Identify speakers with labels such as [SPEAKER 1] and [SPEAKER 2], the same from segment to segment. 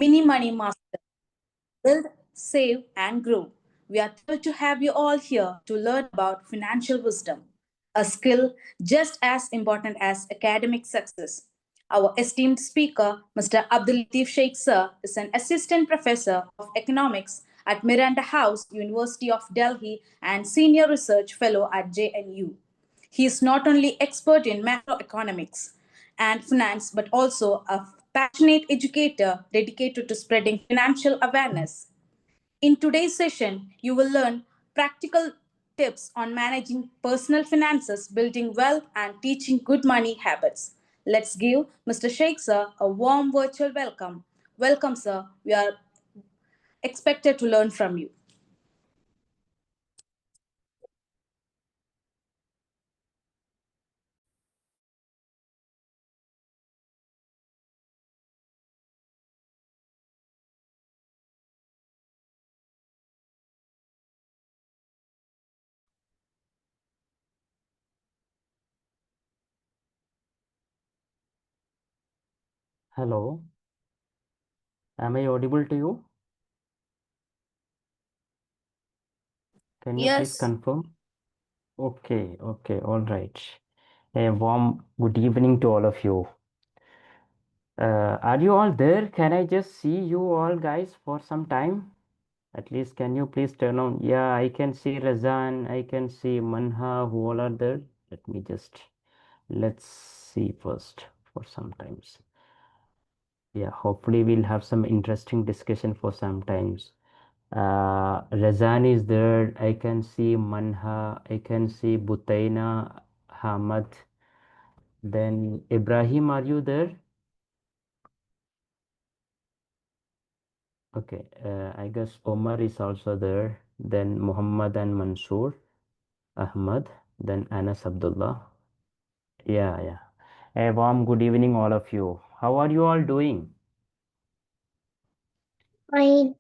[SPEAKER 1] Mini Money Master. Build, save, and grow. We are thrilled to have you all here to learn about financial wisdom, a skill just as important as academic success. Our esteemed speaker, Mr. Abdul Lateef Sheikh Sir, is an assistant professor of economics at Miranda House, University of Delhi, and senior research fellow at JNU. He is not only expert in macroeconomics and finance, but also a passionate educator dedicated to spreading financial awareness. In today's session, you will learn practical tips on managing personal finances, building wealth, and teaching good money habits. Let's give Mr. Sheikh sir a warm virtual welcome. Welcome, sir. We are expected to learn from you.
[SPEAKER 2] Hello, am I audible to you? Can you please
[SPEAKER 1] Yes.
[SPEAKER 2] confirm? All right. A warm good evening to all of you. Are you all there? Can I just see you all guys for some time? At least can you please turn on? Yeah, I can see Razan, I can see Manha, who all are there? Let's see first for some times. Yeah, hopefully we'll have some interesting discussion for some times. Razan is there. I can see Manha. I can see Butaina, Hamad. Then Ibrahim, are you there? Okay. I guess Omar is also there. Then Muhammad and Mansoor, Ahmad. Then Anas Abdullah. Yeah, yeah. A warm good evening, all of you. How are you all doing?
[SPEAKER 3] Fine,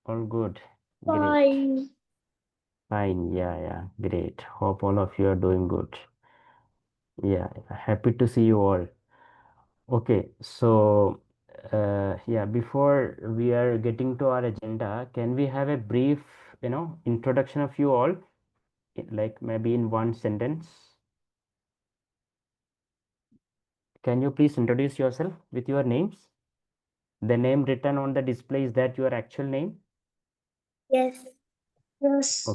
[SPEAKER 2] All good. Great.
[SPEAKER 3] fine.
[SPEAKER 2] Fine. Yeah, yeah. Great. Hope all of you are doing good. Yeah, happy to see you all. Okay, so yeah, before we are getting to our agenda, can we have a brief, introduction of you all, like maybe in one sentence? Can you please introduce yourself with your names? The name written on the display, is that your actual name?
[SPEAKER 3] Yes, yes,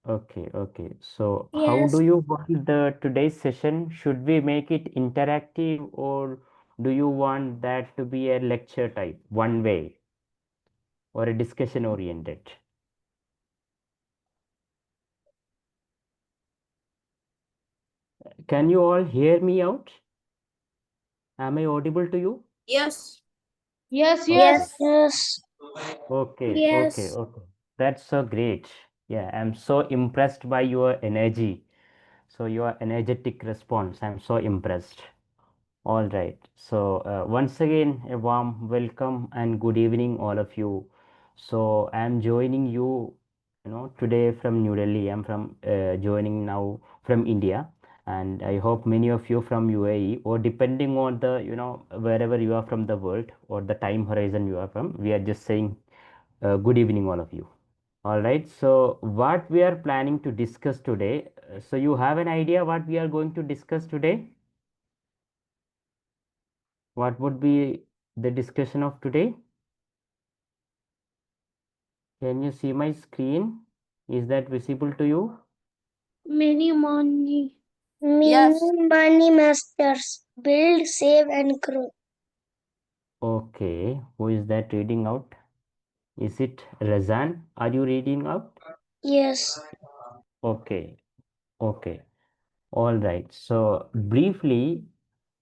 [SPEAKER 2] Okay, okay. So how do
[SPEAKER 3] yes.
[SPEAKER 2] you want the today's session? Should we make it interactive or do you want that to be a lecture type, one way, or a discussion oriented? Can you all hear me out? Am I audible to you?
[SPEAKER 1] Yes.
[SPEAKER 3] Yes,
[SPEAKER 2] Okay,
[SPEAKER 3] yes. Yes, yes.
[SPEAKER 2] okay. That's so great. Yeah, I'm so impressed by your energy. So your energetic response, I'm so impressed. All right. So once again, a warm welcome and good evening, all of you. So I'm joining you, today from New Delhi. I'm from joining now from India, and I hope many of you from UAE, or depending on the, wherever you are from the world or the time horizon you are from. We are just saying good evening, all of you. All right. So what we are planning to discuss today. So you have an idea what we are going to discuss today? What would be the discussion of today? Can you see my screen? Is that visible to you?
[SPEAKER 3] Many money. Many
[SPEAKER 1] Yes.
[SPEAKER 3] money masters. Build, save, and grow.
[SPEAKER 2] Okay. Who is that reading out? Is it Razan? Are you reading out?
[SPEAKER 3] Yes.
[SPEAKER 2] Okay. Okay. All right. So briefly,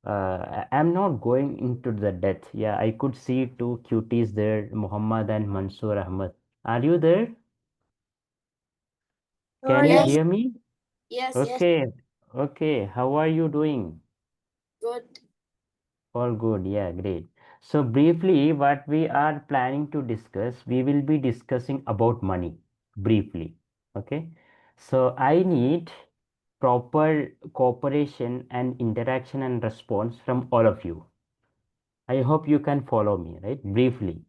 [SPEAKER 2] I'm not going into the depth. Yeah, I could see two cuties there, Muhammad and Mansoor Ahmad. Are you there? Can you
[SPEAKER 3] Yes.
[SPEAKER 1] Yes.
[SPEAKER 2] hear me?
[SPEAKER 1] Yes.
[SPEAKER 3] Yes.
[SPEAKER 2] Okay. Okay. How are you doing?
[SPEAKER 1] Good.
[SPEAKER 2] All good, yeah, great. So briefly, what we are planning to discuss, we will be discussing about money briefly. Okay. So I need proper cooperation and interaction and response from all of you. I hope you can follow me, right? Briefly.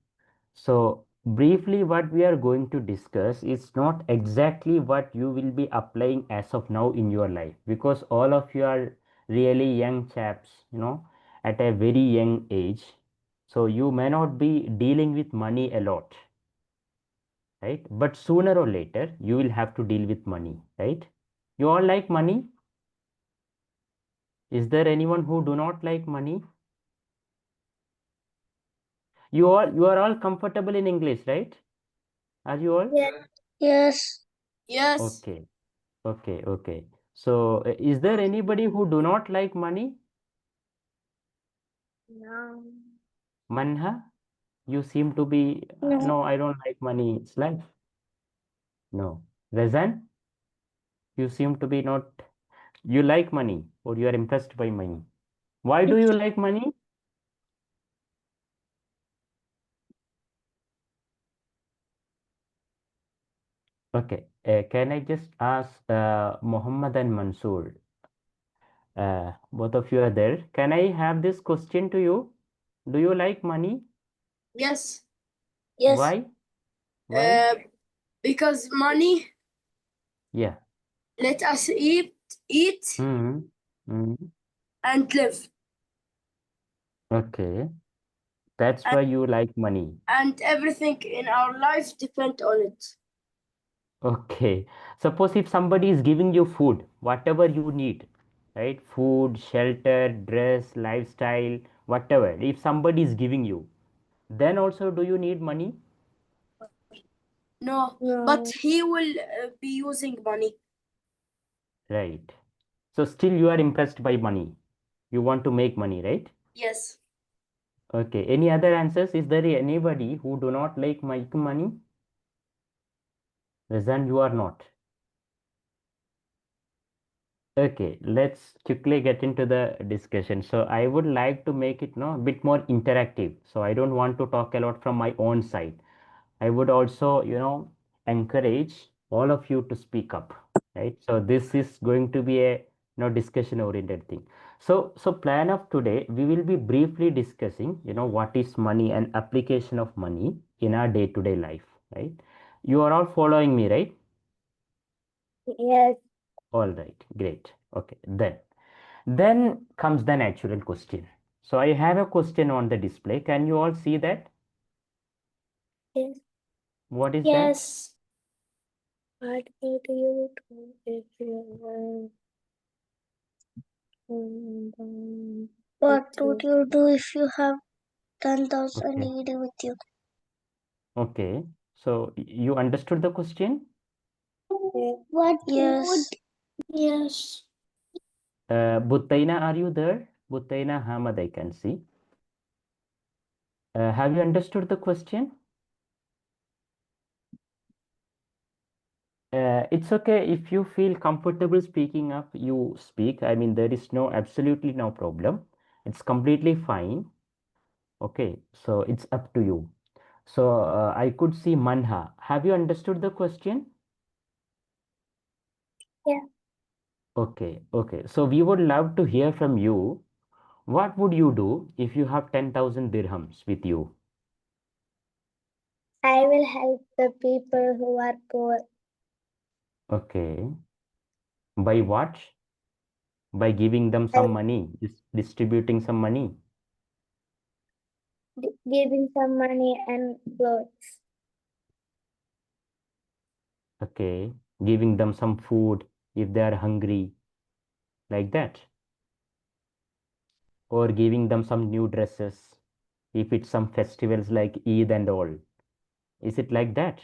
[SPEAKER 2] So, briefly, what we are going to discuss is not exactly what you will be applying as of now in your life, because all of you are really young chaps, at a very young age. So, you may not be dealing with money a lot, right? But sooner or later, you will have to deal with money, right? You all like money? Is there anyone who do not like money? You are all comfortable in English, right? Are you all?
[SPEAKER 3] Yeah. Yes.
[SPEAKER 1] Yes.
[SPEAKER 2] Okay. Okay, okay. So, is there anybody who do not like money?
[SPEAKER 3] No.
[SPEAKER 2] Manha, you seem to be,
[SPEAKER 3] No.
[SPEAKER 2] no, I don't like money. It's life. No. Razan, you seem to be not, you like money or you are impressed by money. Why do you like money? Okay. Can I just ask Muhammad and Mansoor? Both of you are there. Can I have this question to you? Do you like money?
[SPEAKER 1] Yes.
[SPEAKER 3] Yes.
[SPEAKER 2] Why? Why?
[SPEAKER 1] Because money
[SPEAKER 2] Yeah.
[SPEAKER 1] let us eat,
[SPEAKER 2] Hmm. Hmm.
[SPEAKER 1] and live,
[SPEAKER 2] Okay. That's
[SPEAKER 1] and,
[SPEAKER 2] why you like money.
[SPEAKER 1] and everything in our life depend on it.
[SPEAKER 2] Okay. Suppose if somebody is giving you food, whatever you need, right? Food, shelter, dress, lifestyle, whatever. If somebody is giving you, then also do you need money?
[SPEAKER 1] No, but
[SPEAKER 3] No.
[SPEAKER 1] he will be using money.
[SPEAKER 2] Right. So still you are impressed by money. You want to make money, right?
[SPEAKER 1] Yes.
[SPEAKER 2] Okay. Any other answers? Is there anybody who do not like make money? Razan, you are not. Okay, let's quickly get into the discussion. So I would like to make it a bit more interactive. So I don't want to talk a lot from my own side. I would also, encourage all of you to speak up, right? So this is going to be a discussion oriented thing. So plan of today, we will be briefly discussing, what is money and application of money in our day-to-day life, right? You are all following me, right?
[SPEAKER 3] Yes.
[SPEAKER 2] All right, great. Okay, then comes the natural question. So I have a question on the display. Can you all see that?
[SPEAKER 3] Yes.
[SPEAKER 2] What is that?
[SPEAKER 3] Yes. What would you do if you were What would you do if you have 10,000
[SPEAKER 2] Okay.
[SPEAKER 3] ED with you?
[SPEAKER 2] Okay. So you understood the question?
[SPEAKER 3] What Yes. Yes.
[SPEAKER 2] Buttaina, are you there? Buttaina Hamad, I can see. Have you understood the question? It's okay if you feel comfortable speaking up, you speak. I mean, there is absolutely no problem. It's completely fine. Okay, so it's up to you. So I could see Manha. Have you understood the question?
[SPEAKER 3] Yeah.
[SPEAKER 2] Okay, okay. So we would love to hear from you. What would you do if you have 10,000 dirhams with you?
[SPEAKER 3] I will help the people who are poor.
[SPEAKER 2] Okay. By what? By giving them
[SPEAKER 3] I
[SPEAKER 2] some money, distributing some money.
[SPEAKER 3] giving some money and clothes.
[SPEAKER 2] Okay. Giving them some food if they are hungry, like that. Or giving them some new dresses if it's some festivals like Eid and all. Is it like that?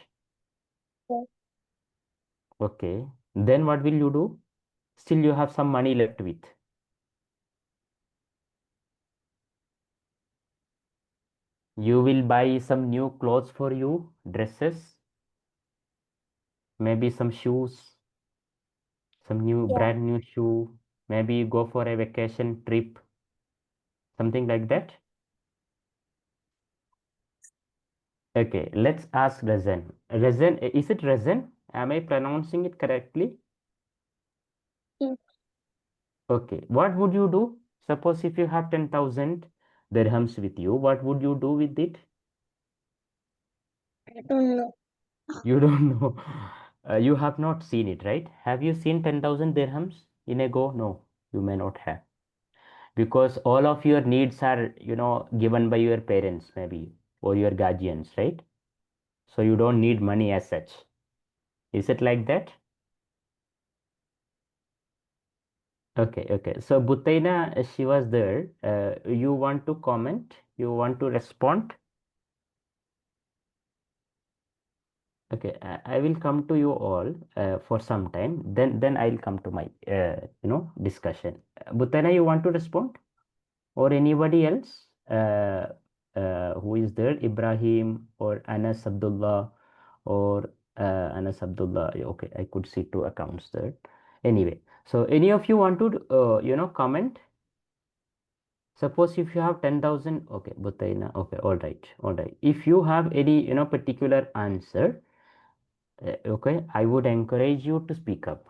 [SPEAKER 3] Yes.
[SPEAKER 2] Okay. Then what will you do? Still you have some money left with. You will buy some new clothes for you, dresses, maybe some shoes, some new
[SPEAKER 3] Yeah.
[SPEAKER 2] brand new shoe. Maybe you go for a vacation trip, something like that. Okay, let's ask Razan. Razan, is it Razan? Am I pronouncing it correctly?
[SPEAKER 3] Yes.
[SPEAKER 2] Okay, what would you do? Suppose if you have 10,000, dirhams with you, what would you do with it?
[SPEAKER 3] I don't know.
[SPEAKER 2] You don't know. You have not seen it, right? Have you seen 10,000 dirhams in a go? No, you may not have. Because all of your needs are, given by your parents, maybe, or your guardians, right? So you don't need money as such. Is it like that? Okay, okay. So Butaina, she was there. You want to comment? You want to respond? Okay, I will come to you all for some time. Then I'll come to my discussion. Butaina, you want to respond, or anybody else who is there? Ibrahim or Anas Abdullah or Anas Abdullah. Yeah, okay, I could see two accounts there. Anyway, so any of you want to comment? Suppose if you have 10,000, okay, Butaina, okay, all right, all right. If you have any, particular answer, okay, I would encourage you to speak up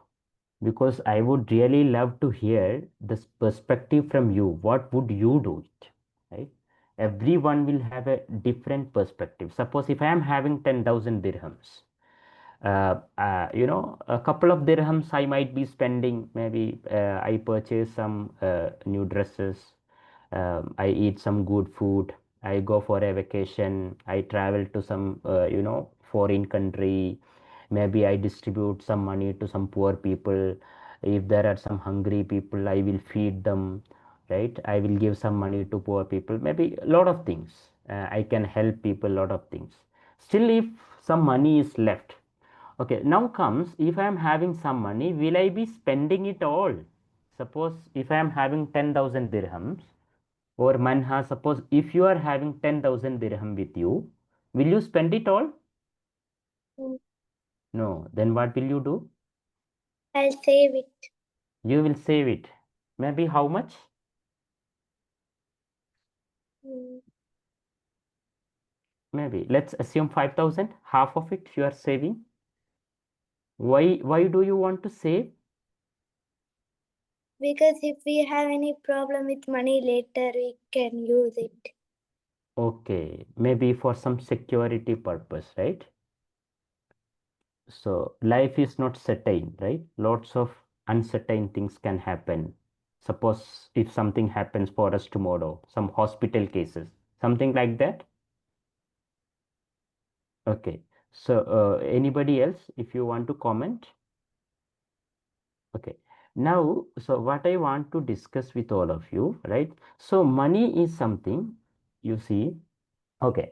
[SPEAKER 2] because I would really love to hear this perspective from you. What would you do it, right? Everyone will have a different perspective. Suppose if I am having 10,000 dirhams, a couple of dirhams I might be spending. Maybe I purchase some new dresses. I eat some good food. I go for a vacation. I travel to some, foreign country. Maybe I distribute some money to some poor people. If there are some hungry people, I will feed them, right? I will give some money to poor people. Maybe a lot of things. I can help people, a lot of things. Still, if some money is left, okay, now comes if I am having some money, will I be spending it all? Suppose if I am having 10,000 dirhams or manha, suppose if you are having 10,000 dirham with you, will you spend it all?
[SPEAKER 3] Mm,
[SPEAKER 2] No. Then what will you do?
[SPEAKER 3] I'll save it.
[SPEAKER 2] You will save it. Maybe how much?
[SPEAKER 3] Mm,
[SPEAKER 2] Maybe let's assume 5,000, half of it you are saving. Why do you want to save?
[SPEAKER 3] Because if we have any problem with money later, we can use it.
[SPEAKER 2] Okay, maybe for some security purpose, right? So life is not certain, right? Lots of uncertain things can happen. Suppose if something happens for us tomorrow, some hospital cases, something like that. Okay. So anybody else, if you want to comment? Okay. Now, so what I want to discuss with all of you, right? So money is something, you see. Okay,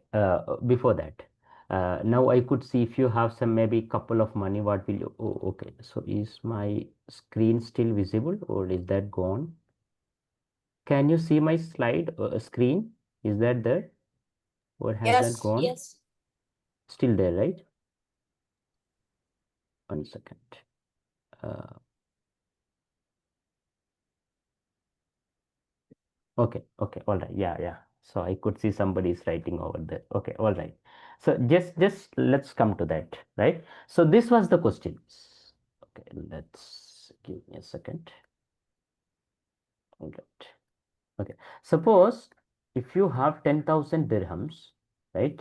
[SPEAKER 2] before that, now I could see if you have some maybe couple of money, what will you? Oh, okay. So is my screen still visible or is that gone? Can you see my slide screen? Is that there or has that
[SPEAKER 1] Yes,
[SPEAKER 2] gone?
[SPEAKER 1] yes.
[SPEAKER 2] Still there, right? 1 second. Uh, okay, okay, all right. Yeah, yeah. So I could see somebody is writing over there. Okay, all right. So just let's come to that, right? So this was the questions. Okay, let's give me a second. All right. Okay. Suppose if you have 10,000 dirhams, right?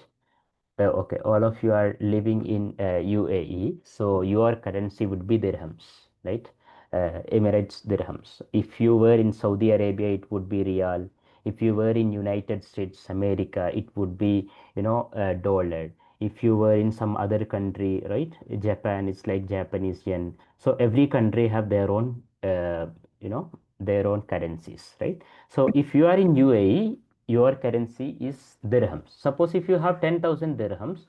[SPEAKER 2] Okay, all of you are living in UAE, so your currency would be dirhams, right? Emirates dirhams. If you were in Saudi Arabia, it would be riyal. If you were in United States America, it would be, dollar. If you were in some other country, right? Japan, it's like Japanese yen. So every country have their own, their own currencies, right? So if you are in UAE, your currency is dirhams. Suppose if you have 10,000 dirhams,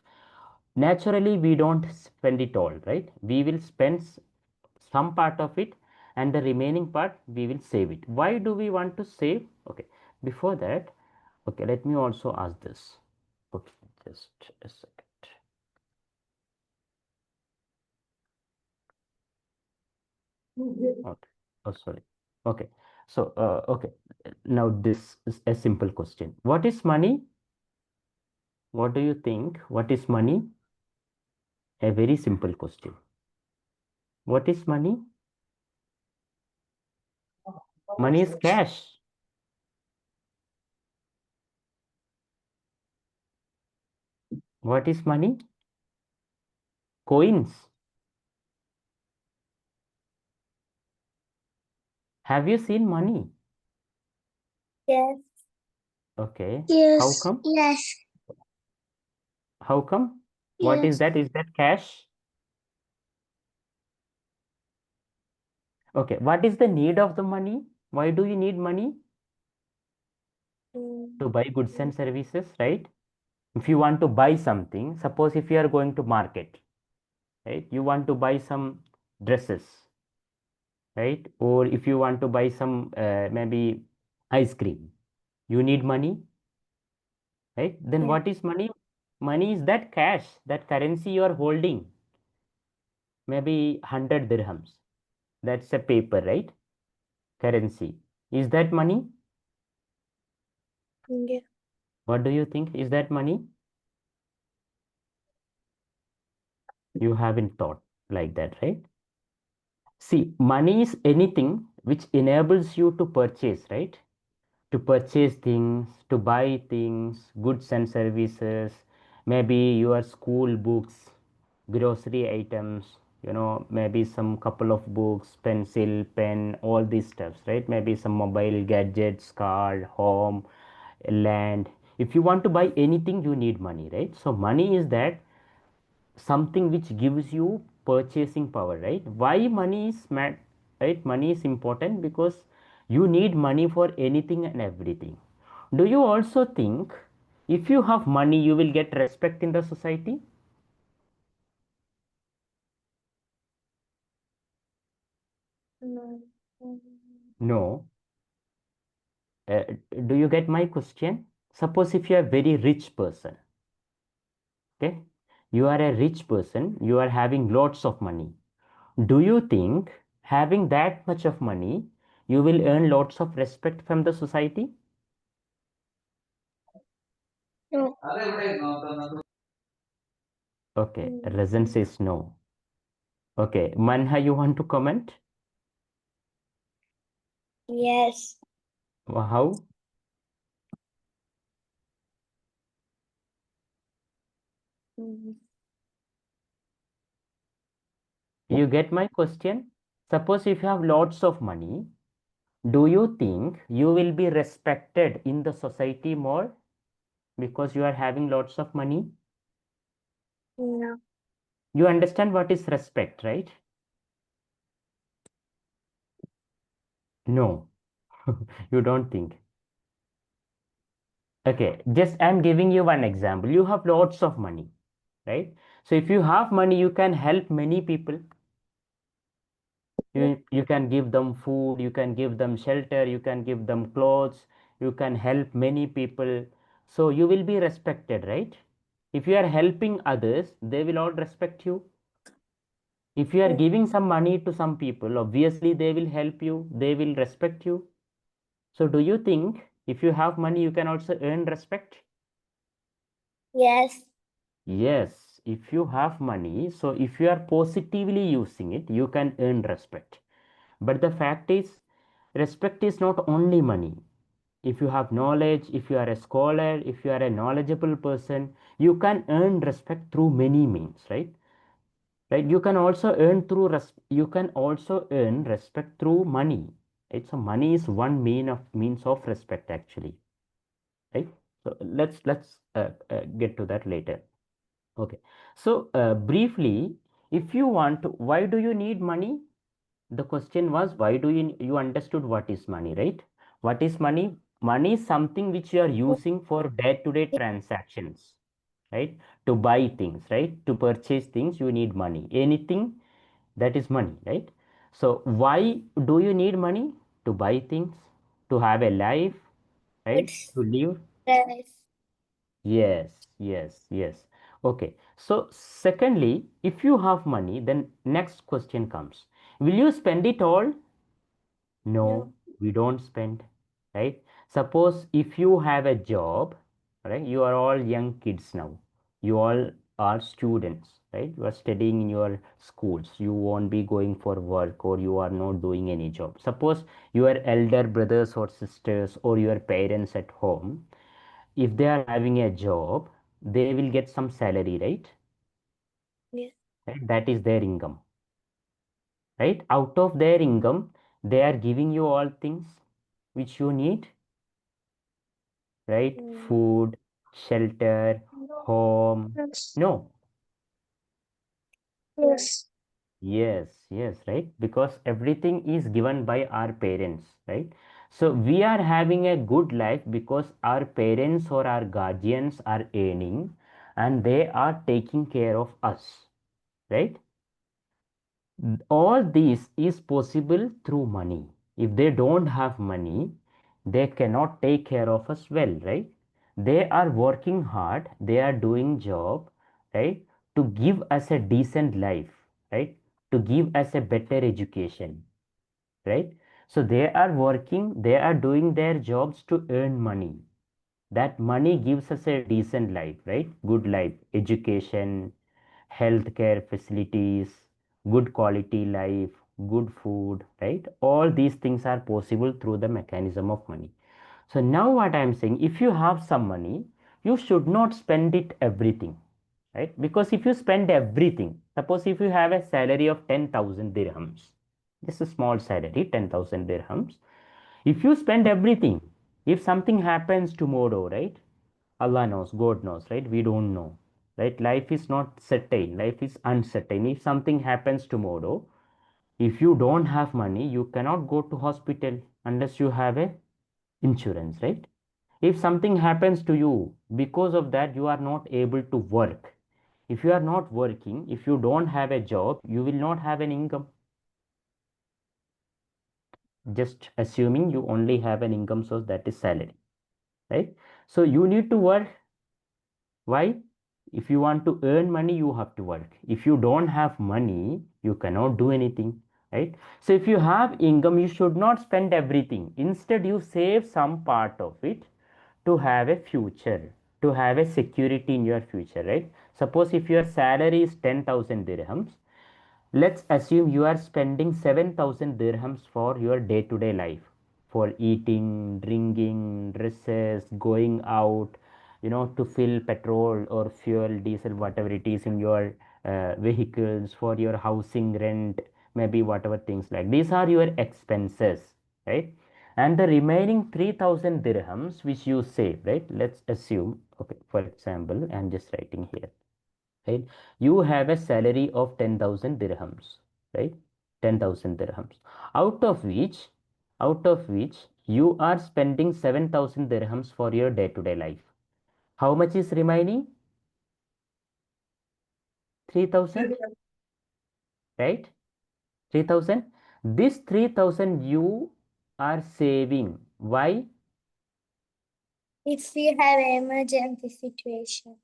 [SPEAKER 2] naturally we don't spend it all, right? We will spend some part of it and the remaining part we will save it. Why do we want to save? Okay, before that, okay, let me also ask this. Okay, just a second. Okay. Oh, sorry. Okay. So, okay. Now this is a simple question. What is money? What do you think? What is money? A very simple question. What is money? Money is cash. What is money? Coins. Have you seen money?
[SPEAKER 3] Yes.
[SPEAKER 2] Okay. How
[SPEAKER 3] Yes.
[SPEAKER 2] come?
[SPEAKER 3] Yes.
[SPEAKER 2] How come? What is
[SPEAKER 3] Yes.
[SPEAKER 2] that? Is that cash? Okay. What is the need of the money? Why do you need money? To
[SPEAKER 3] Mm.
[SPEAKER 2] buy goods and services, right? If you want to buy something, suppose if you are going to market, right? You want to buy some dresses, right? Or if you want to buy some maybe ice cream, you need money, right? Then
[SPEAKER 3] Yeah.
[SPEAKER 2] what is money? Money is that cash, that currency you are holding, maybe 100 dirhams. That's a paper, right? Currency. Is that money?
[SPEAKER 3] Yeah.
[SPEAKER 2] What do you think? Is that money? You haven't thought like that, right? See, money is anything which enables you to purchase, right? To purchase things, to buy things, goods and services, maybe your school books, grocery items, maybe some couple of books, pencil, pen, all these stuffs, right? Maybe some mobile gadgets, car, home, land. If you want to buy anything, you need money, right? So money is that something which gives you purchasing power, right? Why money is right? Money is important because you need money for anything and everything. Do you also think if you have money you will get respect in the society?
[SPEAKER 3] No. Mm.
[SPEAKER 2] No. uh, do you get my question? Suppose if you are a very rich person, okay, you are a rich person, you are having lots of money. Do you think having that much of money you will earn lots of respect from the society?
[SPEAKER 3] No.
[SPEAKER 2] Okay,
[SPEAKER 3] Mm.
[SPEAKER 2] Resin says no. Okay, Manha, you want to comment?
[SPEAKER 3] Yes.
[SPEAKER 2] How?
[SPEAKER 3] Mm.
[SPEAKER 2] You get my question? Suppose if you have lots of money, do you think you will be respected in the society more because you are having lots of money?
[SPEAKER 3] No.
[SPEAKER 2] You understand what is respect, right? No, you don't think. Okay, just I'm giving you one example. You have lots of money, right? So if you have money, you can help many people. You can give them food, you can give them shelter, you can give them clothes, you can help many people. So you will be respected, right? If you are helping others, they will all respect you. If you are
[SPEAKER 3] Mm.
[SPEAKER 2] giving some money to some people, obviously they will help you, they will respect you. So do you think if you have money you can also earn respect?
[SPEAKER 3] Yes.
[SPEAKER 2] Yes, if you have money, so if you are positively using it, you can earn respect. But the fact is, respect is not only money. If you have knowledge, if you are a scholar, if you are a knowledgeable person, you can earn respect through many means, right? Right? You can also earn you can also earn respect through money. Right? So money is one means of respect actually, right? So let's get to that later. Okay. So briefly, if you want to, why do you need money? The question was why do you understood what is money, right? What is money? Money is something which you are using for day-to-day transactions, right? To buy things, right? To purchase things you need money. Anything that is money, right? So why do you need money? To buy things, to have a life, right?
[SPEAKER 3] It's
[SPEAKER 2] To live.
[SPEAKER 3] yes.
[SPEAKER 2] Yes. Okay. So secondly, if you have money, then next question comes. Will you spend it all?
[SPEAKER 3] No.
[SPEAKER 2] No, we don't spend, right? Suppose if you have a job, right? You are all young kids now. You all are students, right? You are studying in your schools. You won't be going for work or you are not doing any job. Suppose your elder brothers or sisters or your parents at home, if they are having a job, they will get some salary, right?
[SPEAKER 3] Yes.
[SPEAKER 2] Right? That is their income, right? Out of their income, they are giving you all things which you need, right?
[SPEAKER 3] Mm.
[SPEAKER 2] Food, shelter, home.
[SPEAKER 3] Yes.
[SPEAKER 2] No.
[SPEAKER 3] Yes.
[SPEAKER 2] Yes, right? Because everything is given by our parents, right? So we are having a good life because our parents or our guardians are earning and they are taking care of us, right? All this is possible through money. If they don't have money, they cannot take care of us well, right? They are working hard, they are doing job, right? To give us a decent life, right? To give us a better education, right? So they are working, they are doing their jobs to earn money. That money gives us a decent life, right? Good life, education, healthcare facilities, good quality life, good food, right? All these things are possible through the mechanism of money. So now what I am saying, if you have some money, you should not spend it everything, right? Because if you spend everything, suppose if you have a salary of 10,000 dirhams, just a small salary, 10,000 dirhams, if you spend everything, if something happens tomorrow, right? Allah knows, God knows, right? We don't know, right? Life is not certain, life is uncertain. If something happens tomorrow, if you don't have money, you cannot go to hospital unless you have a insurance, right? If something happens to you, because of that, you are not able to work. If you are not working, if you don't have a job, you will not have an income. Just assuming you only have an income source, that is salary, right? So you need to work. Why? If you want to earn money, you have to work. If you don't have money, you cannot do anything, right? So if you have income, you should not spend everything. Instead, you save some part of it to have a future, to have a security in your future, right? Suppose if your salary is 10,000 dirhams, let's assume you are spending 7,000 dirhams for your day to day life, for eating, drinking, dresses, going out, to fill petrol or fuel, diesel, whatever it is in your vehicles, for your housing rent, maybe whatever things like these are your expenses, right? And the remaining 3,000 dirhams which you save, right? Let's assume, okay, for example, I'm just writing here, right? You have a salary of 10,000 dirhams, right? 10,000 dirhams, out of which you are spending 7,000 dirhams for your day to day life. How much is remaining? 3,000, right? 3,000. This 3,000 you are saving. Why?
[SPEAKER 3] If we have emergency situation.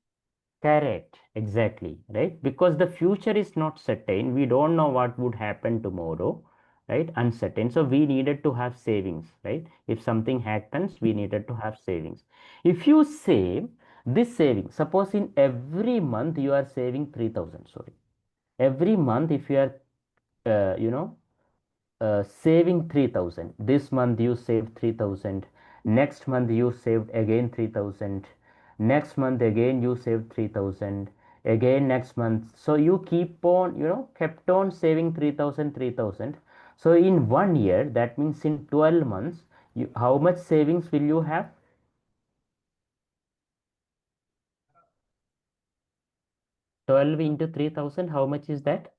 [SPEAKER 2] Correct, exactly, right? Because the future is not certain. We don't know what would happen tomorrow, right? Uncertain. So we needed to have savings, right? If something happens, we needed to have savings. If you save this saving, suppose in every month you are saving 3,000, sorry. Every month, if you are, saving 3,000. This month you saved 3,000. Next month you saved again 3,000. Next month again you saved 3,000. Again next month. So you keep on, kept on saving 3,000, 3,000. So in 1 year, that means in 12 months, how much savings will you have? 12 into 3,000, how much is that?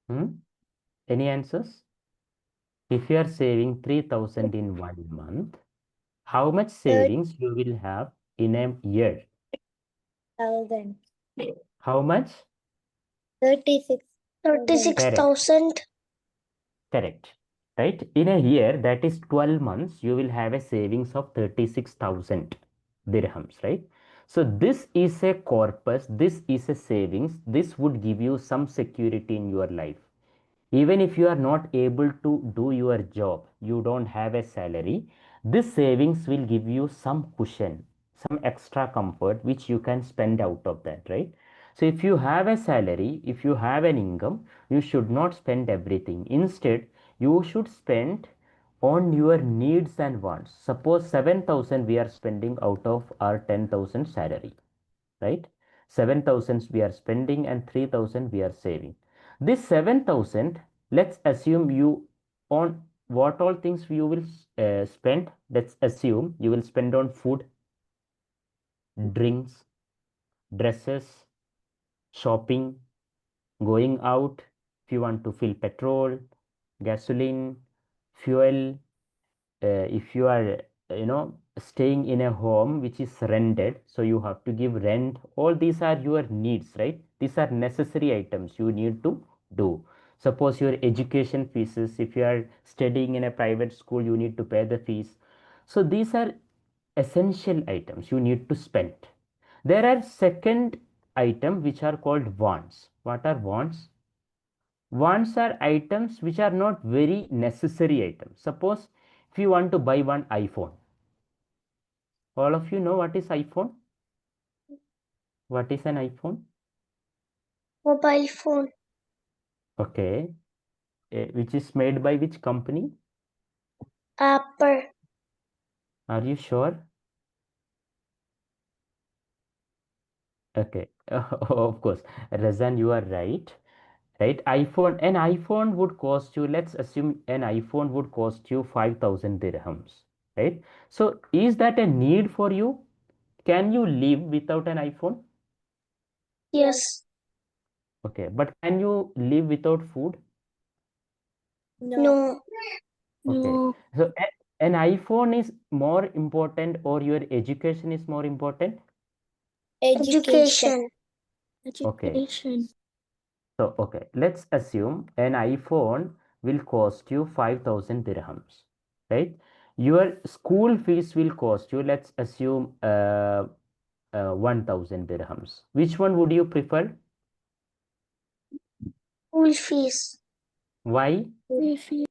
[SPEAKER 2] Hmm? Any answers? If you are saving 3,000 in 1 month, how much savings you will have in a year?
[SPEAKER 3] 30,000.
[SPEAKER 2] How much?
[SPEAKER 3] 36.
[SPEAKER 2] Correct.
[SPEAKER 3] 36,000.
[SPEAKER 2] Correct. Right? In a year, that is 12 months, you will have a savings of 36,000 dirhams, right? So this is a corpus, this is a savings, this would give you some security in your life. Even if you are not able to do your job, you don't have a salary, this savings will give you some cushion, some extra comfort which you can spend out of that, right? So if you have a salary, if you have an income, you should not spend everything. Instead, you should spend on your needs and wants. Suppose 7,000 we are spending out of our 10,000 salary, right? 7,000 we are spending and 3,000 we are saving. This 7,000, let's assume you on what all things you will spend. Let's assume you will spend on food, drinks, dresses, shopping, going out, if you want to fill petrol, gasoline, fuel, if you are staying in a home which is rented, so you have to give rent. All these are your needs, right? These are necessary items you need to do. Suppose your education fees, if you are studying in a private school, you need to pay the fees. So these are essential items you need to spend. There are second item which are called wants. What are wants? Wants are items which are not very necessary items. Suppose if you want to buy one iPhone, all of you know what is iPhone? What is an iPhone?
[SPEAKER 3] Mobile phone.
[SPEAKER 2] Okay. Which is made by which company?
[SPEAKER 3] Apple.
[SPEAKER 2] Are you sure? Okay. Of course. Razan, you are right. Right? An iPhone would cost you, let's assume an iPhone would cost you 5,000 dirhams. Right? So is that a need for you? Can you live without an iPhone?
[SPEAKER 3] Yes.
[SPEAKER 2] Okay, but can you live without food?
[SPEAKER 3] No.
[SPEAKER 2] Okay,
[SPEAKER 3] No.
[SPEAKER 2] so an iPhone is more important or your education is more important?
[SPEAKER 3] Education.
[SPEAKER 2] Okay,
[SPEAKER 3] Education.
[SPEAKER 2] so okay, let's assume an iPhone will cost you 5,000 dirhams, right? Your school fees will cost you, let's assume 1,000 dirhams. Which one would you prefer?
[SPEAKER 3] School fees.
[SPEAKER 2] Why?
[SPEAKER 3] School fees.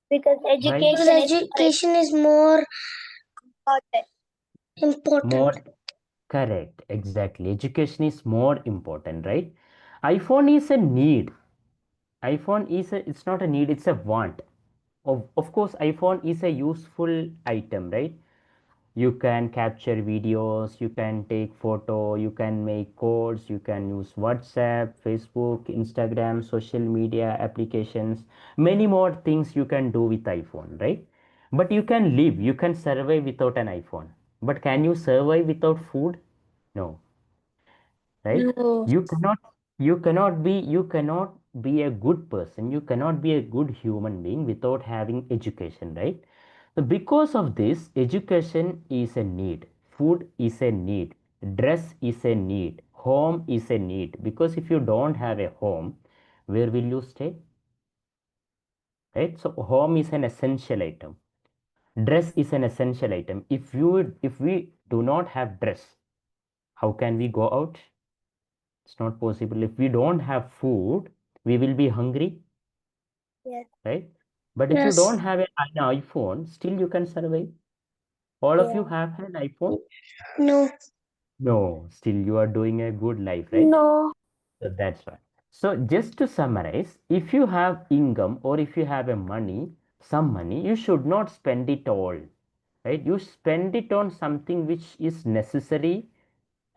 [SPEAKER 4] Because
[SPEAKER 2] Why?
[SPEAKER 3] Because education is more important.
[SPEAKER 2] More correct, exactly. Education is more important, right? iPhone is a need. iPhone is a, it's not a need, it's a want. Of course, iPhone is a useful item, right? You can capture videos, you can take photo, you can make codes, you can use WhatsApp, Facebook, Instagram, social media applications, many more things you can do with iPhone, right? But you can live, you can survive without an iPhone. But can you survive without food? No, right?
[SPEAKER 3] No.
[SPEAKER 2] You cannot be a good person, you cannot be a good human being without having education, right? So because of this, education is a need, food is a need, dress is a need, home is a need. Because if you don't have a home, where will you stay? Right? So home is an essential item, dress is an essential item. If we do not have dress, how can we go out? It's not possible. If we don't have food, we will be hungry,
[SPEAKER 4] yes,
[SPEAKER 2] right? But if you don't
[SPEAKER 3] Yes.
[SPEAKER 2] have an iPhone, still you can survive. All of you
[SPEAKER 4] yeah,
[SPEAKER 2] have an iPhone?
[SPEAKER 3] No.
[SPEAKER 2] No, still you are doing a good life, right?
[SPEAKER 3] No.
[SPEAKER 2] So that's why. So just to summarize, if you have income or if you have a money, some money, you should not spend it all, right? You spend it on something which is necessary,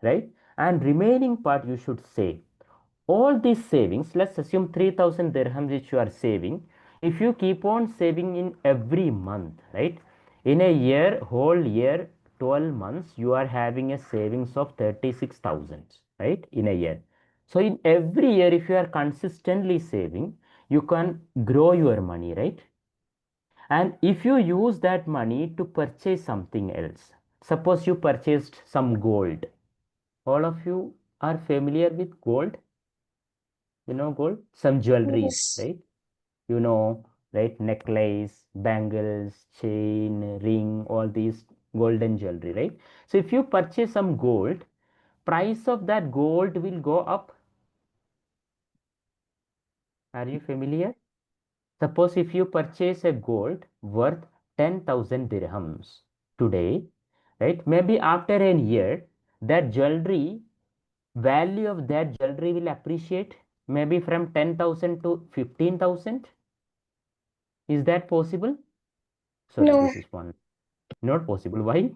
[SPEAKER 2] right? And remaining part you should save. All these savings, let's assume 3,000 dirhams which you are saving. If you keep on saving in every month, right, in a year, whole year, 12 months, you are having a savings of 36,000, right, in a year. So in every year, if you are consistently saving, you can grow your money, right? And if you use that money to purchase something else, suppose you purchased some gold. All of you are familiar with gold. You know gold, some jewelries,
[SPEAKER 3] Yes.
[SPEAKER 2] right? You know, right? Necklace, bangles, chain, ring, all these golden jewelry, right? So if you purchase some gold, price of that gold will go up. Are you familiar? Suppose if you purchase a gold worth 10,000 dirhams today, right? Maybe after a year, that jewelry, value of that jewelry will appreciate, maybe from 10,000 to 15,000. Is that possible? Sorry,
[SPEAKER 3] No.
[SPEAKER 2] this is one. Not possible. Why?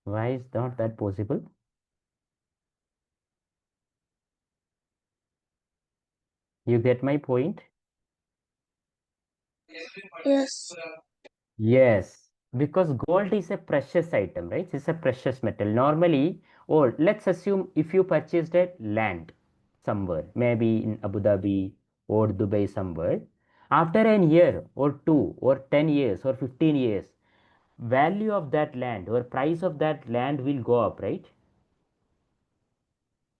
[SPEAKER 2] Why is not that possible? You get my point?
[SPEAKER 3] Yes.
[SPEAKER 2] Yes, because gold is a precious item, right? It's a precious metal. Normally, or let's assume if you purchased a land somewhere, maybe in Abu Dhabi or Dubai somewhere, after an year or two or 10 years or 15 years, value of that land or price of that land will go up, right?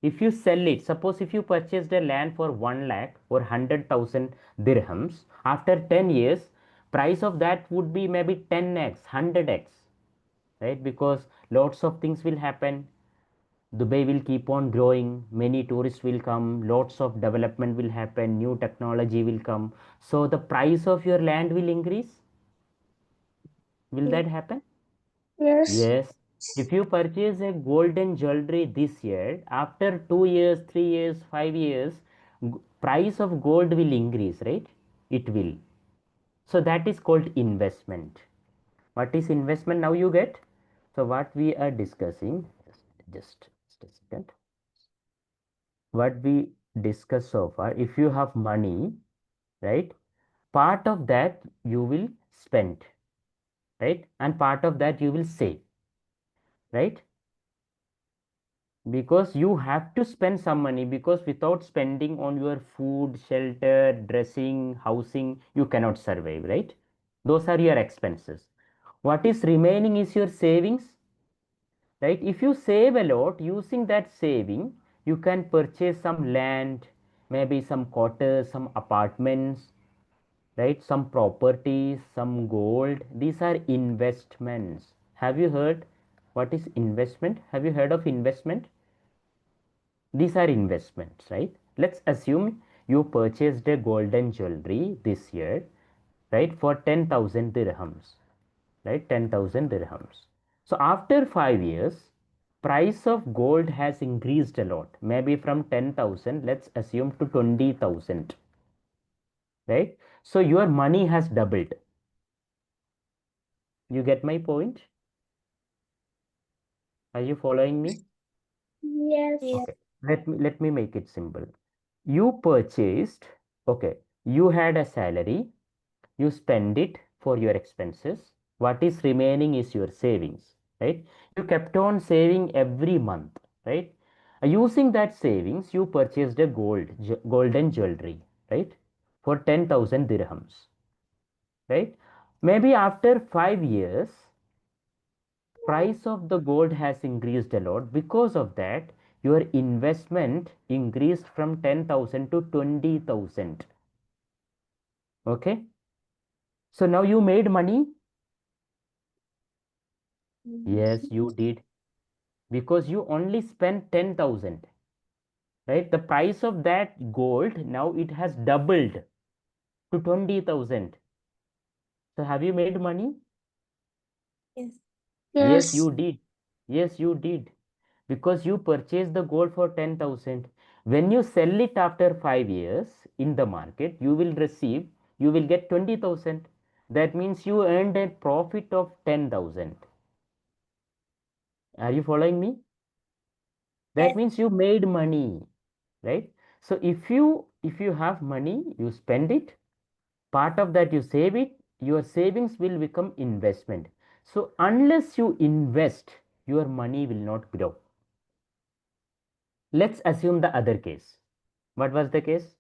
[SPEAKER 2] If you sell it, suppose if you purchased a land for 1 lakh or 100,000 dirhams, after 10 years, price of that would be maybe 10x, 100x, right? Because lots of things will happen. Dubai will keep on growing, many tourists will come, lots of development will happen, new technology will come. So the price of your land will increase. Will that happen?
[SPEAKER 3] Yes.
[SPEAKER 2] Yes. If you purchase a golden jewelry this year, after 2 years, 3 years, 5 years, price of gold will increase, right? It will. So that is called investment. What is investment now you get? So what we are discussing, just a second. What we discussed so far, if you have money, right? Part of that you will spend, right? And part of that you will save, right? Because you have to spend some money, because without spending on your food, shelter, dressing, housing, you cannot survive, right? Those are your expenses. What is remaining is your savings, right? If you save a lot, using that saving you can purchase some land, maybe some quarters, some apartments, right? Some properties, some gold. These are investments. Have you heard what is investment? Have you heard of investment? These are investments, right? Let's assume you purchased a golden jewelry this year, right, for 10,000 dirhams, right? 10,000 dirhams. So after 5 years, price of gold has increased a lot. Maybe from 10,000, let's assume to 20,000, right? So your money has doubled. You get my point? Are you following me?
[SPEAKER 3] Yes.
[SPEAKER 4] Yes.
[SPEAKER 2] Okay. Let me make it simple. You purchased, okay, you had a salary, you spend it for your expenses. What is remaining is your savings, right? You kept on saving every month, right? Using that savings, you purchased a golden jewelry, right, for 10,000 dirhams, right? Maybe after 5 years, price of the gold has increased a lot. Because of that, your investment increased from 10,000 to 20,000. Okay, so now you made money. Yes, you did, because you only spent 10,000, right? The price of that gold now it has doubled to 20,000. So have you made money?
[SPEAKER 4] Yes.
[SPEAKER 2] Yes,
[SPEAKER 3] Yes.
[SPEAKER 2] you did. Yes, you did. Because you purchased the gold for 10,000. When you sell it after 5 years in the market, you will get 20,000. That means you earned a profit of 10,000. Are you following me? That
[SPEAKER 4] Yes.
[SPEAKER 2] means you made money, right? So if you have money, you spend it, part of that you save it, your savings will become investment. So unless you invest, your money will not grow. Let's assume the other case. What was the case?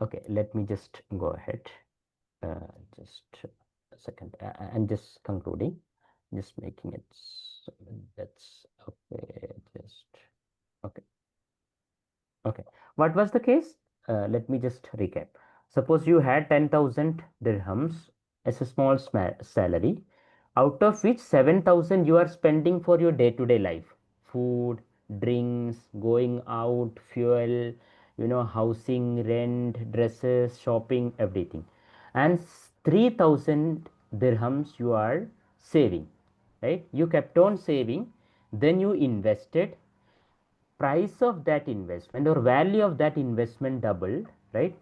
[SPEAKER 2] Okay, let me just go ahead. Just a second. I'm just concluding, just making it. That's okay. Just okay. Okay. What was the case? Let me just recap. Suppose you had 10,000 dirhams as a small salary, out of which 7,000 you are spending for your day-to-day life. Food, drinks, going out, fuel, housing, rent, dresses, shopping, everything. And 3,000 dirhams you are saving, right? You kept on saving, then you invested, price of that investment or value of that investment doubled, right?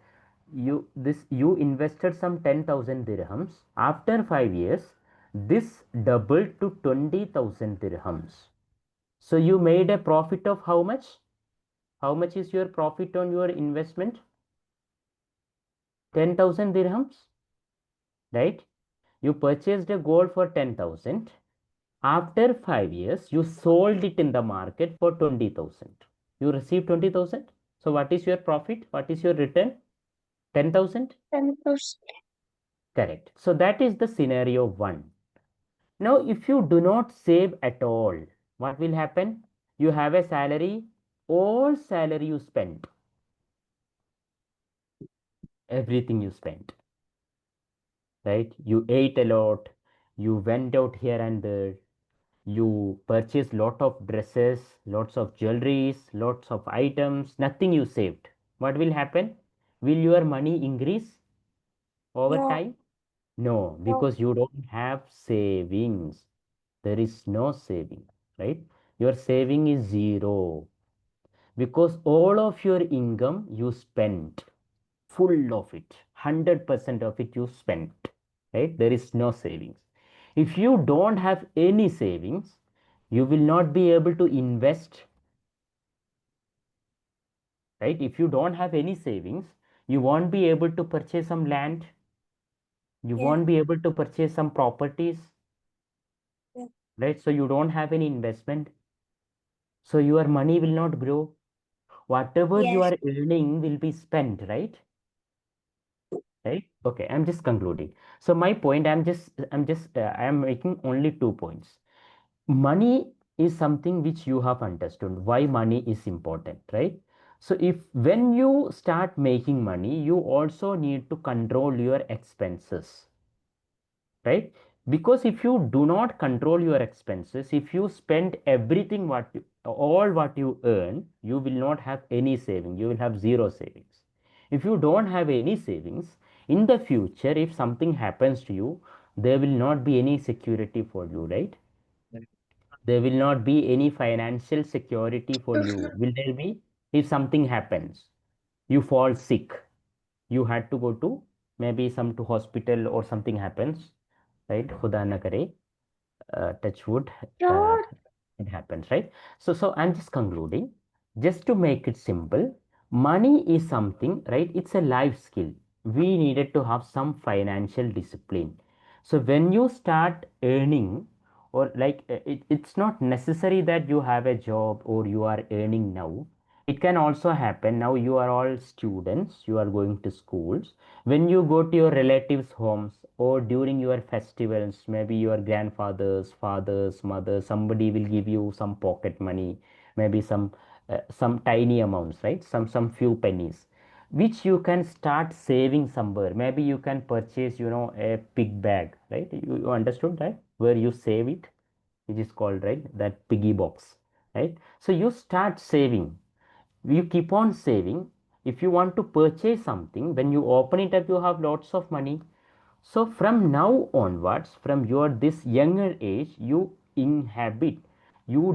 [SPEAKER 2] You invested some 10,000 dirhams. After 5 years, this doubled to 20,000 dirhams. So you made a profit of how much? How much is your profit on your investment? 10,000 dirhams, right? You purchased a gold for 10,000. After 5 years, you sold it in the market for 20,000. You received 20,000. So what is your profit? What is your return? 10,000?
[SPEAKER 3] 10%.
[SPEAKER 2] Correct. So that is the scenario one. Now, if you do not save at all, what will happen? You have a salary, all salary you spent, everything you spent, right? You ate a lot, you went out here and there, you purchased lot of dresses, lots of jewelries, lots of items, nothing you saved. What will happen? Will your money increase over
[SPEAKER 3] No,
[SPEAKER 2] time? No,
[SPEAKER 3] no.
[SPEAKER 2] because you don't have savings. There is no saving, right? Your saving is zero because all of your income you spent, full of it, 100% of it you spent, right? There is no savings. If you don't have any savings, you will not be able to invest, right? If you don't have any savings, you won't be able to purchase some land, you
[SPEAKER 3] Yeah,
[SPEAKER 2] won't be able to purchase some properties,
[SPEAKER 3] yeah.
[SPEAKER 2] right? So you don't have any investment, so your money will not grow. Whatever you
[SPEAKER 3] Yes.
[SPEAKER 2] are earning will be spent, right? Okay, I'm just concluding. So my point, I am making only 2 points. Money is something which you have understood why money is important, right? So if when you start making money, you also need to control your expenses, right? Because if you do not control your expenses, if you spend everything all what you earn, you will not have any saving, you will have zero savings. If you don't have any savings, in the future if something happens to you, there will not be any security for you, right? There will not be any financial security for you, will there be? If something happens, you fall sick, you had to go to maybe some to hospital or something happens, right? Khuda na kare, touch wood, uh,
[SPEAKER 3] Sure.
[SPEAKER 2] it happens, right? So I'm just concluding, just to make it simple. Money is something, right? It's a life skill. We needed to have some financial discipline. So when you start earning, or like it's not necessary that you have a job or you are earning now. It can also happen now you are all students, you are going to schools. When you go to your relatives' homes or during your festivals, maybe your grandfathers, fathers, mothers, somebody will give you some pocket money, maybe some tiny amounts, right? Some few pennies, which you can start saving somewhere. Maybe you can purchase, a pig bag, right? You understood that? Where you save it, which is called, right, that piggy box, right? So you start saving, you keep on saving. If you want to purchase something, when you open it up, you have lots of money. So from now onwards, from your this younger age, you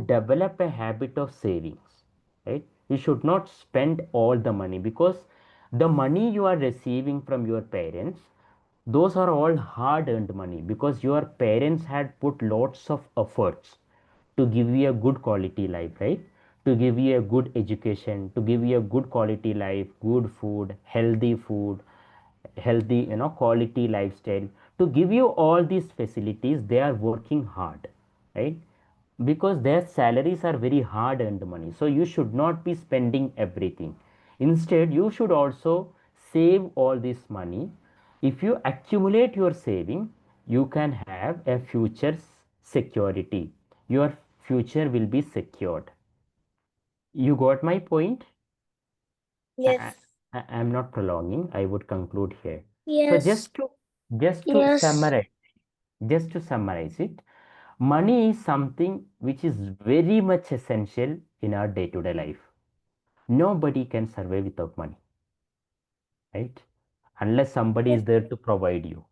[SPEAKER 2] develop a habit of savings, right? You should not spend all the money, because the money you are receiving from your parents, those are all hard earned money, because your parents had put lots of efforts to give you a good quality life, right? To give you a good education, to give you a good quality life, good food, healthy, quality lifestyle. To give you all these facilities, they are working hard, right? Because their salaries are very hard earned money. So you should not be spending everything. Instead, you should also save all this money. If you accumulate your saving, you can have a future security. Your future will be secured. You got my point? I,
[SPEAKER 3] Yes.
[SPEAKER 2] I'm not prolonging. I would conclude here. So
[SPEAKER 3] Yes.
[SPEAKER 2] just to
[SPEAKER 3] Yes.
[SPEAKER 2] summarize, just to summarize it, money is something which is very much essential in our day-to-day life. Nobody can survive without money, right? Unless somebody
[SPEAKER 3] Yes.
[SPEAKER 2] is there to provide you.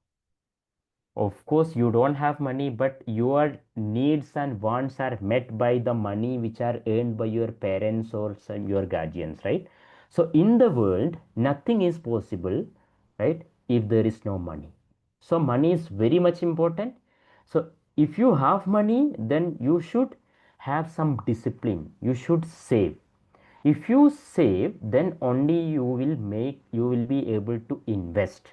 [SPEAKER 2] Of course, you don't have money, but your needs and wants are met by the money which are earned by your parents or your guardians, right? So in the world, nothing is possible, right, if there is no money. So money is very much important. So if you have money, then you should have some discipline. You should save. If you save, then only you will be able to invest,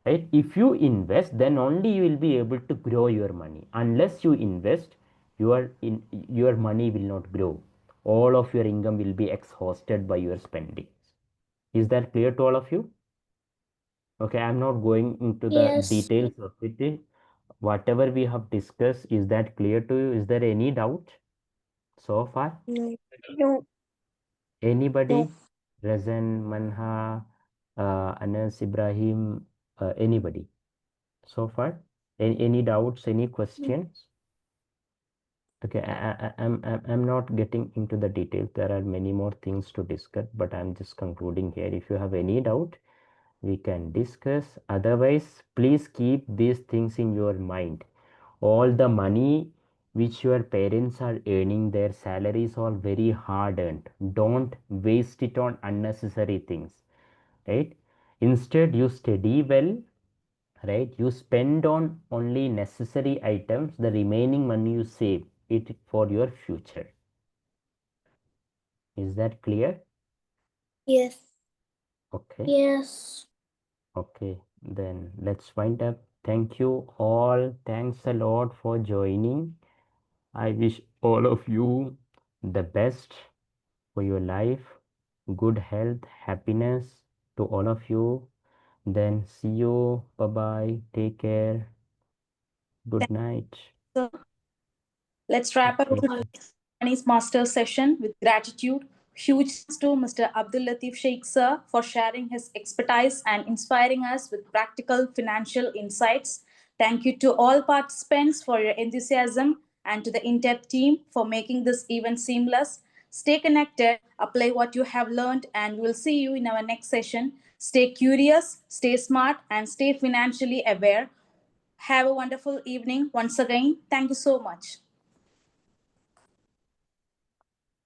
[SPEAKER 2] right? If you invest, then only you will be able to grow your money. Unless you invest, your money will not grow. All of your income will be exhausted by your spendings. Is that clear to all of you? Okay, I'm not going into the
[SPEAKER 3] Yes.
[SPEAKER 2] details of it. Whatever we have discussed, is that clear to you? Is there any doubt so far?
[SPEAKER 4] No.
[SPEAKER 3] No.
[SPEAKER 2] Anybody?
[SPEAKER 4] No.
[SPEAKER 2] Razan, Manha, Anas, Ibrahim, anybody so far? Any doubts, any questions? Okay, I'm not getting into the details. There are many more things to discuss, but I'm just concluding here. If you have any doubt, we can discuss. Otherwise, please keep these things in your mind. All the money which your parents are earning, their salaries are very hard earned. Don't waste it on unnecessary things, right? Instead, you study well, right? You spend on only necessary items. The remaining money you save it for your future. Is that clear?
[SPEAKER 4] Yes.
[SPEAKER 2] Okay.
[SPEAKER 3] Yes.
[SPEAKER 2] Okay, then let's wind up. Thank you all. Thanks a lot for joining. I wish all of you the best for your life, good health, happiness to all of you. Then see you. Bye bye. Take care. Good
[SPEAKER 1] Thank
[SPEAKER 2] night.
[SPEAKER 1] you, sir. Let's wrap up
[SPEAKER 2] Okay.
[SPEAKER 1] today's Chinese Master session with gratitude. Huge thanks to Mr. Abdul Lateef Sheikh sir for sharing his expertise and inspiring us with practical financial insights. Thank you to all participants for your enthusiasm and to the Indepth team for making this event seamless. Stay connected, apply what you have learned, and we'll see you in our next session. Stay curious, stay smart, and stay financially aware. Have a wonderful evening once again. Thank you so much.